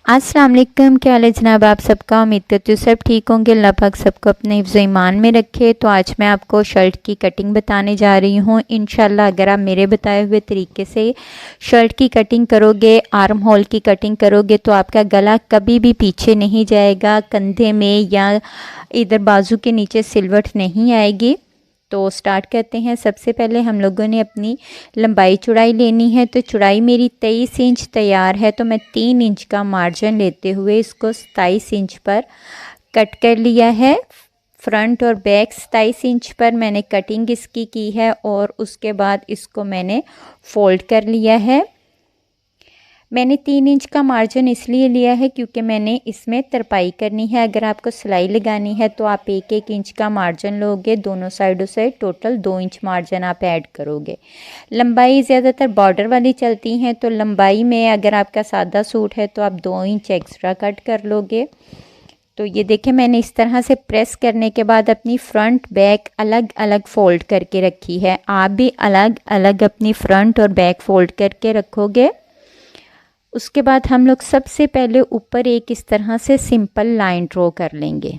अस्सलाम वालेकुम, क्या हाल है जनाब आप सबका। उम्मीद करती हूँ सब ठीक होंगे। अल्लाह पाक सबको अपने हिफ्ज़ ईमान में रखे। तो आज मैं आपको शर्ट की कटिंग बताने जा रही हूँ। इंशाल्लाह अगर आप मेरे बताए हुए तरीके से शर्ट की कटिंग करोगे, आर्म होल की कटिंग करोगे, तो आपका गला कभी भी पीछे नहीं जाएगा, कंधे में या इधर बाजू के नीचे सिलवट नहीं आएगी। तो स्टार्ट करते हैं। सबसे पहले हम लोगों ने अपनी लंबाई चौड़ाई लेनी है। तो चौड़ाई मेरी 23 इंच तैयार है, तो मैं 3 इंच का मार्जिन लेते हुए इसको 27 इंच पर कट कर लिया है। फ्रंट और बैक 27 इंच पर मैंने कटिंग इसकी की है और उसके बाद इसको मैंने फोल्ड कर लिया है। मैंने 3 इंच का मार्जिन इसलिए लिया है क्योंकि मैंने इसमें तरपाई करनी है। अगर आपको सिलाई लगानी है तो आप 1-1 इंच का मार्जिन लोगे, दोनों साइडों से टोटल 2 इंच मार्जिन आप ऐड करोगे। लंबाई ज़्यादातर बॉर्डर वाली चलती हैं, तो लंबाई में अगर आपका सादा सूट है तो आप 2 इंच एक्स्ट्रा कट कर लोगे। तो ये देखें, मैंने इस तरह से प्रेस करने के बाद अपनी फ्रंट बैक अलग अलग फ़ोल्ड करके रखी है। आप भी अलग अलग अपनी फ्रंट और बैक फ़ोल्ड करके रखोगे। उसके बाद हम लोग सबसे पहले ऊपर एक इस तरह से सिंपल लाइन ड्रॉ कर लेंगे।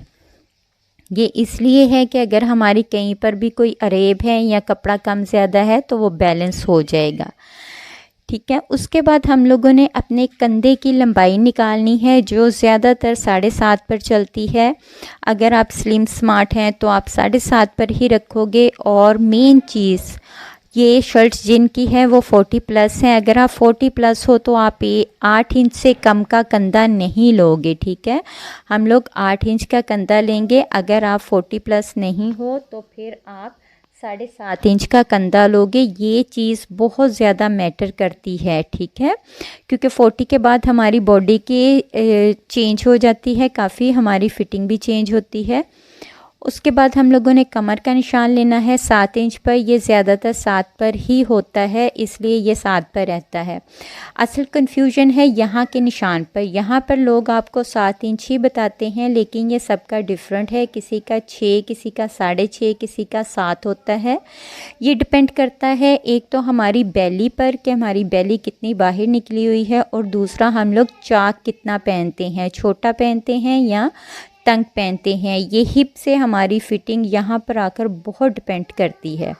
ये इसलिए है कि अगर हमारी कहीं पर भी कोई अरेब है या कपड़ा कम ज़्यादा है तो वो बैलेंस हो जाएगा, ठीक है। उसके बाद हम लोगों ने अपने कंधे की लंबाई निकालनी है, जो ज़्यादातर 7.5 पर चलती है। अगर आप स्लिम स्मार्ट हैं तो आप 7.5 पर ही रखोगे। और मेन चीज़, ये शर्ट्स जिनकी है वो 40 प्लस हैं। अगर आप 40 प्लस हो तो आप ये 8 इंच से कम का कंधा नहीं लोगे, ठीक है। हम लोग 8 इंच का कंधा लेंगे। अगर आप 40 प्लस नहीं हो तो फिर आप 7.5 इंच का कंधा लोगे। ये चीज़ बहुत ज़्यादा मैटर करती है, ठीक है, क्योंकि 40 के बाद हमारी बॉडी की चेंज हो जाती है, काफ़ी हमारी फिटिंग भी चेंज होती है। उसके बाद हम लोगों ने कमर का निशान लेना है 7 इंच पर। ये ज़्यादातर 7 पर ही होता है, इसलिए ये 7 पर रहता है। असल कन्फ्यूजन है यहाँ के निशान पर। यहाँ पर लोग आपको 7 इंच ही बताते हैं, लेकिन ये सबका डिफरेंट है। किसी का 6, किसी का 6.5, किसी का 7 होता है। ये डिपेंड करता है एक तो हमारी बेली पर कि हमारी बेली कितनी बाहर निकली हुई है, और दूसरा हम लोग चाक कितना पहनते हैं, छोटा पहनते हैं या तंग पहनते हैं। ये हिप से हमारी फिटिंग यहाँ पर आकर बहुत डिपेंड करती है,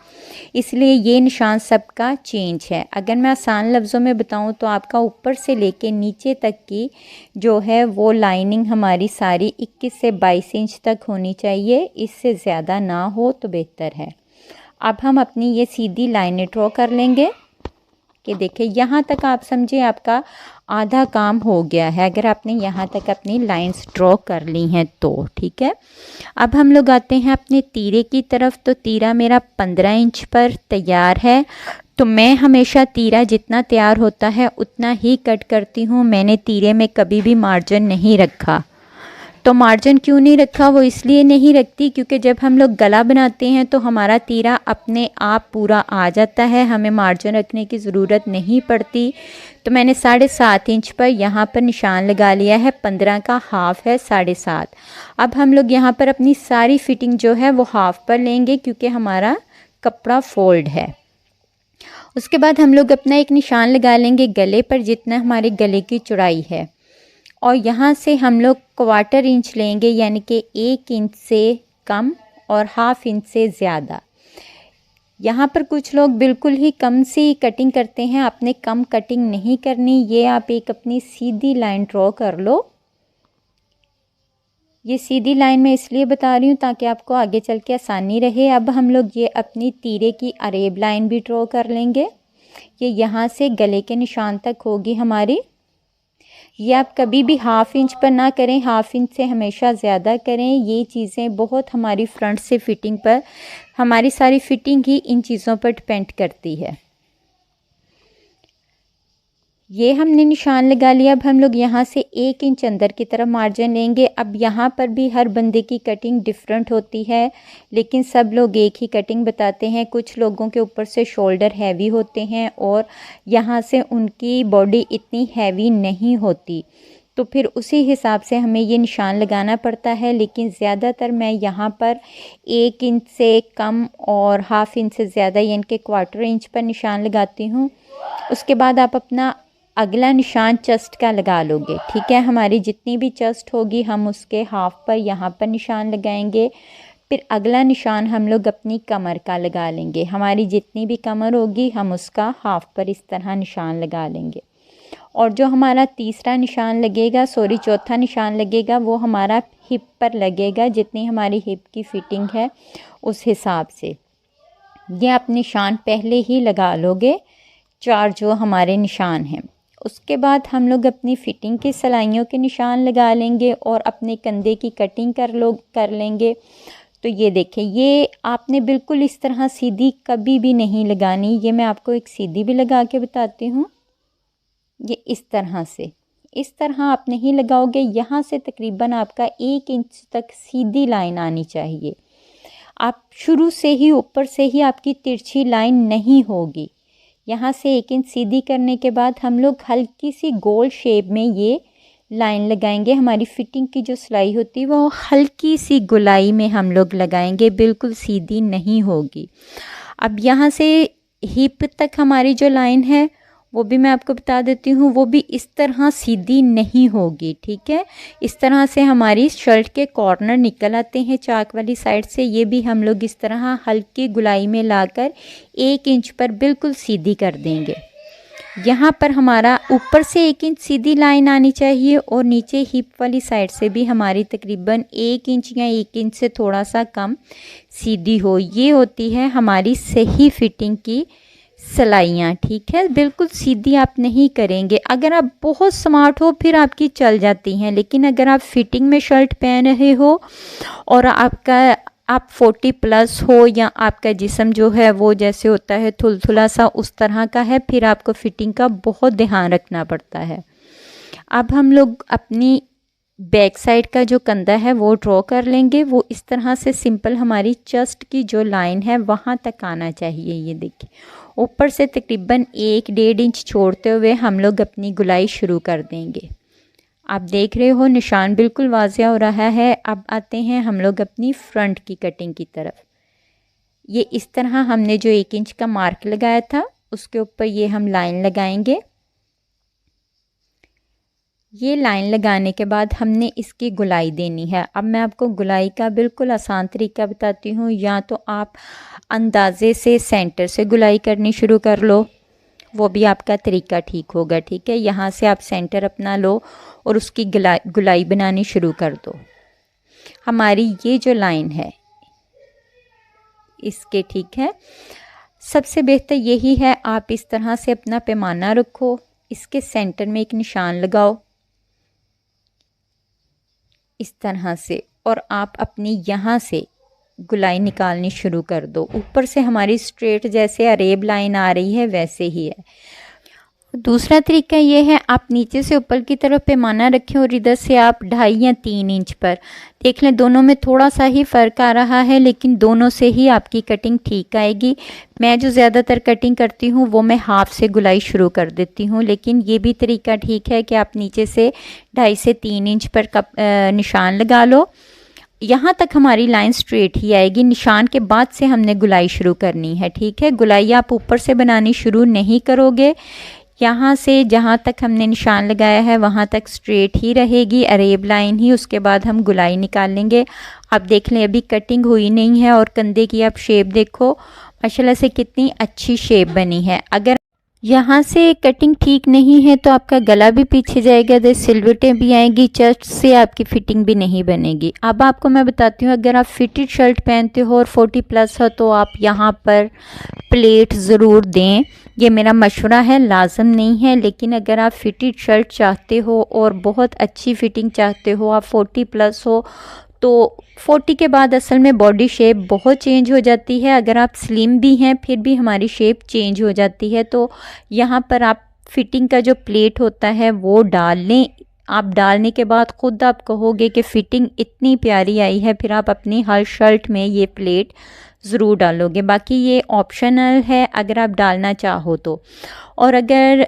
इसलिए ये निशान सबका चेंज है। अगर मैं आसान लफ्ज़ों में बताऊँ तो आपका ऊपर से लेके नीचे तक की जो है वो लाइनिंग हमारी सारी 21 से 22 इंच तक होनी चाहिए। इससे ज़्यादा ना हो तो बेहतर है। अब हम अपनी ये सीधी लाइनें ड्रॉ कर लेंगे कि देखिए यहाँ तक आप समझे आपका आधा काम हो गया है, अगर आपने यहाँ तक अपनी लाइंस ड्रॉ कर ली हैं तो, ठीक है। अब हम लोग आते हैं अपने तीरे की तरफ। तो तीरा मेरा 15 इंच पर तैयार है। तो मैं हमेशा तीरा जितना तैयार होता है उतना ही कट करती हूँ। मैंने तीरे में कभी भी मार्जिन नहीं रखा। तो मार्जिन क्यों नहीं रखा, वो इसलिए नहीं रखती क्योंकि जब हम लोग गला बनाते हैं तो हमारा तीरा अपने आप पूरा आ जाता है, हमें मार्जिन रखने की ज़रूरत नहीं पड़ती। तो मैंने 7.5 इंच पर यहाँ पर निशान लगा लिया है। 15 का हाफ़ है 7.5। अब हम लोग यहाँ पर अपनी सारी फिटिंग जो है वो हाफ़ पर लेंगे क्योंकि हमारा कपड़ा फोल्ड है। उसके बाद हम लोग अपना एक निशान लगा लेंगे गले पर, जितना हमारे गले की चौड़ाई है, और यहाँ से हम लोग 1/4 इंच लेंगे, यानी कि 1 इंच से कम और हाफ़ इंच से ज़्यादा। यहाँ पर कुछ लोग बिल्कुल ही कम सी कटिंग करते हैं, आपने कम कटिंग नहीं करनी। ये आप एक अपनी सीधी लाइन ड्रॉ कर लो। ये सीधी लाइन मैं इसलिए बता रही हूँ ताकि आपको आगे चल के आसानी रहे। अब हम लोग ये अपनी तीरे की अरेब लाइन भी ड्रॉ कर लेंगे। ये यहाँ से गले के निशान तक होगी हमारी। ये आप कभी भी हाफ़ इंच पर ना करें, हाफ़ इंच से हमेशा ज़्यादा करें। ये चीज़ें बहुत हमारी फ्रंट से फिटिंग पर, हमारी सारी फिटिंग ही इन चीज़ों पर डिपेंड करती है। ये हमने निशान लगा लिया। अब हम लोग यहाँ से 1 इंच अंदर की तरफ मार्जिन लेंगे। अब यहाँ पर भी हर बंदे की कटिंग डिफरेंट होती है, लेकिन सब लोग एक ही कटिंग बताते हैं। कुछ लोगों के ऊपर से शोल्डर हैवी होते हैं और यहाँ से उनकी बॉडी इतनी हैवी नहीं होती, तो फिर उसी हिसाब से हमें ये निशान लगाना पड़ता है। लेकिन ज़्यादातर मैं यहाँ पर 1 इंच से कम और हाफ़ इंच से ज़्यादा, यानी कि 1/4 इंच पर निशान लगाती हूँ। उसके बाद आप अपना अगला निशान चेस्ट का लगा लोगे, ठीक है। हमारी जितनी भी चेस्ट होगी हम उसके हाफ पर यहाँ पर निशान लगाएंगे। फिर अगला निशान हम लोग अपनी कमर का लगा लेंगे। हमारी जितनी भी कमर होगी हम उसका हाफ पर इस तरह निशान लगा लेंगे। और जो हमारा तीसरा निशान लगेगा, चौथा निशान लगेगा, वो हमारा हिप पर लगेगा, जितनी हमारी हिप की फिटिंग है उस हिसाब से। ये आप निशान पहले ही लगा लोगे, 4 जो हमारे निशान हैं। उसके बाद हम लोग अपनी फिटिंग की सिलाइयों के निशान लगा लेंगे और अपने कंधे की कटिंग कर लेंगे। तो ये देखें, ये आपने बिल्कुल इस तरह सीधी कभी भी नहीं लगानी। ये मैं आपको एक सीधी भी लगा के बताती हूँ। ये इस तरह आप नहीं लगाओगे, यहाँ से तकरीबन आपका 1 इंच तक सीधी लाइन आनी चाहिए। आप शुरू से ही ऊपर से ही आपकी तिरछी लाइन नहीं होगी। यहाँ से 1 इंच सीधी करने के बाद हम लोग हल्की सी गोल शेप में ये लाइन लगाएंगे। हमारी फिटिंग की जो सिलाई होती है वो हल्की सी गोलाई में हम लोग लगाएंगे, बिल्कुल सीधी नहीं होगी। अब यहाँ से हिप तक हमारी जो लाइन है वो भी मैं आपको बता देती हूँ, वो भी इस तरह सीधी नहीं होगी, ठीक है। इस तरह से हमारी शर्ट के कॉर्नर निकल आते हैं चाक वाली साइड से। ये भी हम लोग इस तरह हल्की गुलाई में लाकर 1 इंच पर बिल्कुल सीधी कर देंगे। यहाँ पर हमारा ऊपर से 1 इंच सीधी लाइन आनी चाहिए और नीचे हिप वाली साइड से भी हमारी तकरीबन 1 इंच या 1 इंच से थोड़ा सा कम सीधी हो। ये होती है हमारी सही फिटिंग की सिलाइयाँ, ठीक है। बिल्कुल सीधी आप नहीं करेंगे। अगर आप बहुत स्मार्ट हो फिर आपकी चल जाती हैं, लेकिन अगर आप फिटिंग में शर्ट पहन रहे हो और आप 40 प्लस हो या आपका जिस्म जो है वो जैसे होता है थुलथुला सा उस तरह का है, फिर आपको फिटिंग का बहुत ध्यान रखना पड़ता है। अब हम लोग अपनी बैक साइड का जो कंधा है वो ड्रॉ कर लेंगे। वो इस तरह से सिंपल हमारी चेस्ट की जो लाइन है वहाँ तक आना चाहिए। ये देखिए, ऊपर से तकरीबन 1-1.5 इंच छोड़ते हुए हम लोग अपनी गुलाई शुरू कर देंगे। आप देख रहे हो निशान बिल्कुल वाज़िया हो रहा है। अब आते हैं हम लोग अपनी फ्रंट की कटिंग की तरफ। ये इस तरह हमने जो 1 इंच का मार्क लगाया था उसके ऊपर ये हम लाइन लगाएंगे। ये लाइन लगाने के बाद हमने इसकी गुलाई देनी है। अब मैं आपको गुलाई का बिल्कुल आसान तरीका बताती हूँ। या तो आप अंदाज़े से सेंटर से गुलाई करनी शुरू कर लो, वो भी आपका तरीका ठीक होगा, ठीक है। यहाँ से आप सेंटर अपना लो और उसकी गुलाई बनानी शुरू कर दो। हमारी ये जो लाइन है इसके, ठीक है, सबसे बेहतर यही है आप इस तरह से अपना पैमाना रखो, इसके सेंटर में एक निशान लगाओ इस तरह से, और आप अपनी यहाँ से गुलाई निकालनी शुरू कर दो। ऊपर से हमारी स्ट्रेट जैसे अरेब लाइन आ रही है वैसे ही है। दूसरा तरीका ये है, आप नीचे से ऊपर की तरफ पैमाना रखें और इधर से आप 2.5 या 3 इंच पर देख लें। दोनों में थोड़ा सा ही फ़र्क आ रहा है, लेकिन दोनों से ही आपकी कटिंग ठीक आएगी। मैं जो ज़्यादातर कटिंग करती हूँ वो मैं हाफ से गुलाई शुरू कर देती हूँ, लेकिन ये भी तरीका ठीक है कि आप नीचे से 2.5 से 3 इंच पर निशान लगा लो। यहाँ तक हमारी लाइन स्ट्रेट ही आएगी। निशान के बाद से हमने गुलाई शुरू करनी है, ठीक है। गुलाई आप ऊपर से बनानी शुरू नहीं करोगे। यहाँ से जहाँ तक हमने निशान लगाया है वहाँ तक स्ट्रेट ही रहेगी, अरेब लाइन ही। उसके बाद हम गुलाई निकाल लेंगे। आप देख लें अभी कटिंग हुई नहीं है और कंधे की आप शेप देखो माशाल्लाह से कितनी अच्छी शेप बनी है। अगर यहाँ से कटिंग ठीक नहीं है तो आपका गला भी पीछे जाएगा, तो सिलवटें भी आएंगी, चेस्ट से आपकी फिटिंग भी नहीं बनेगी। अब आपको मैं बताती हूँ, अगर आप फिटेड शर्ट पहनते हो और 40 प्लस हो तो आप यहाँ पर प्लेट ज़रूर दें। ये मेरा मशवरा है, लाजम नहीं है। लेकिन अगर आप फिटेड शर्ट चाहते हो और बहुत अच्छी फिटिंग चाहते हो, आप 40 प्लस हो, तो 40 के बाद असल में बॉडी शेप बहुत चेंज हो जाती है। अगर आप स्लिम भी हैं फिर भी हमारी शेप चेंज हो जाती है। तो यहाँ पर आप फिटिंग का जो प्लेट होता है वो डाल लें। आप डालने के बाद ख़ुद आप कहोगे कि फ़िटिंग इतनी प्यारी आई है, फिर आप अपनी हर शर्ट में ये प्लेट ज़रूर डालोगे। बाकी ये ऑप्शनल है अगर आप डालना चाहो तो। और अगर